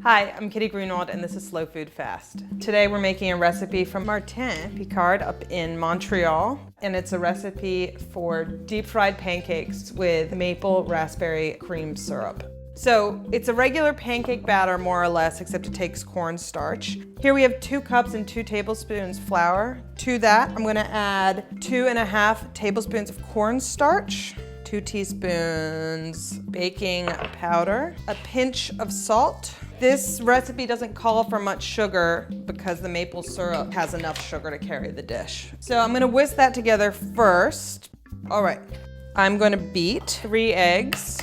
Hi, I'm Kitty Greenwald and this is Slow Food Fast. Today we're making a recipe from Martin Picard up in Montreal, and it's a recipe for deep fried pancakes with maple raspberry cream syrup. So it's a regular pancake batter more or less, except it takes cornstarch. Here we have 2 cups and 2 tablespoons flour. To that I'm going to add 2.5 tablespoons of cornstarch, 2 teaspoons baking powder, a pinch of salt. This recipe doesn't call for much sugar because the maple syrup has enough sugar to carry the dish. So I'm gonna whisk that together first. All right, I'm gonna beat 3 eggs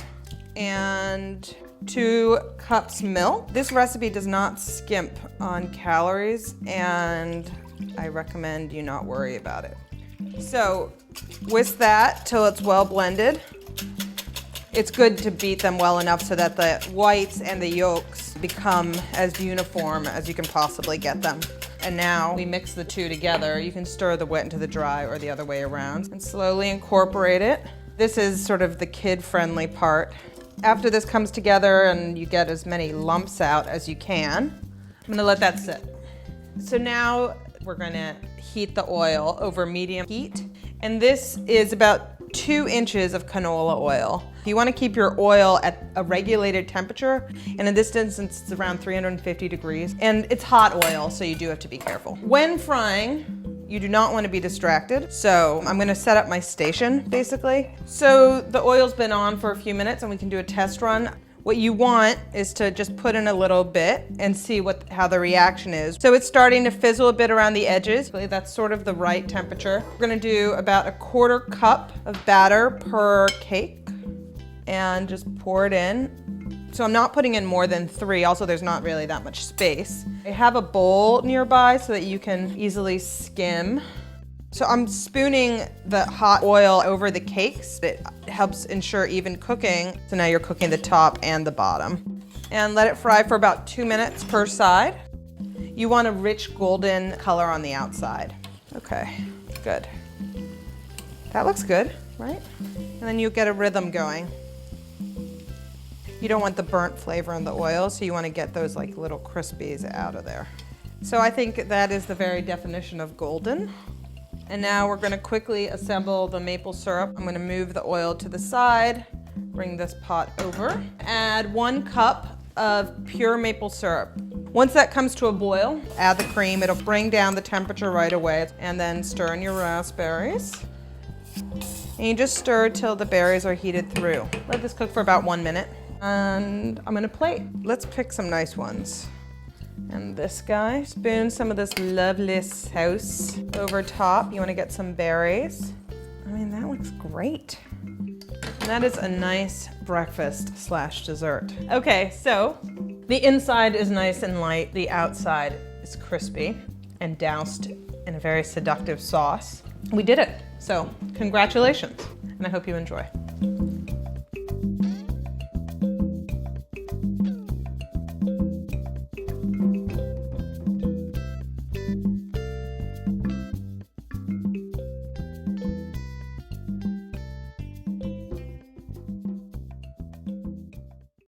and 2 cups milk. This recipe does not skimp on calories, and I recommend you not worry about it. So whisk that till it's well blended. It's good to beat them well enough so that the whites and the yolks become as uniform as you can possibly get them. And now we mix the two together. You can stir the wet into the dry or the other way around and slowly incorporate it. This is sort of the kid-friendly part. After this comes together and you get as many lumps out as you can, I'm gonna let that sit. So now we're gonna heat the oil over medium heat. And this is about 2 inches of canola oil. You want to keep your oil at a regulated temperature, and in this instance it's around 350 degrees. And it's hot oil, so you do have to be careful. When frying, you do not want to be distracted. So I'm going to set up my station, basically. So the oil's been on for a few minutes and we can do a test run. What you want is to just put in a little bit and see how the reaction is. So it's starting to fizzle a bit around the edges. That's sort of the right temperature. We're gonna do about 1/4 cup of batter per cake and just pour it in. So I'm not putting in more than 3. Also, there's not really that much space. I have a bowl nearby so that you can easily skim. So I'm spooning the hot oil over the cakes. It helps ensure even cooking. So now you're cooking the top and the bottom. And let it fry for about 2 minutes per side. You want a rich golden color on the outside. Okay, good. That looks good, right? And then you get a rhythm going. You don't want the burnt flavor in the oil, so you want to get those like little crispies out of there. So I think that is the very definition of golden. And now we're going to quickly assemble the maple syrup. I'm going to move the oil to the side, bring this pot over, add 1 cup of pure maple syrup. Once that comes to a boil, add the cream. It'll bring down the temperature right away, and then stir in your raspberries. And you just stir till the berries are heated through. Let this cook for about 1 minute. And I'm going to plate. Let's pick some nice ones. And this guy, spoon some of this lovely sauce over top. You want to get some berries. I mean, that looks great. And that is a nice breakfast / dessert. Okay, so the inside is nice and light. The outside is crispy and doused in a very seductive sauce. We did it. So congratulations, and I hope you enjoy.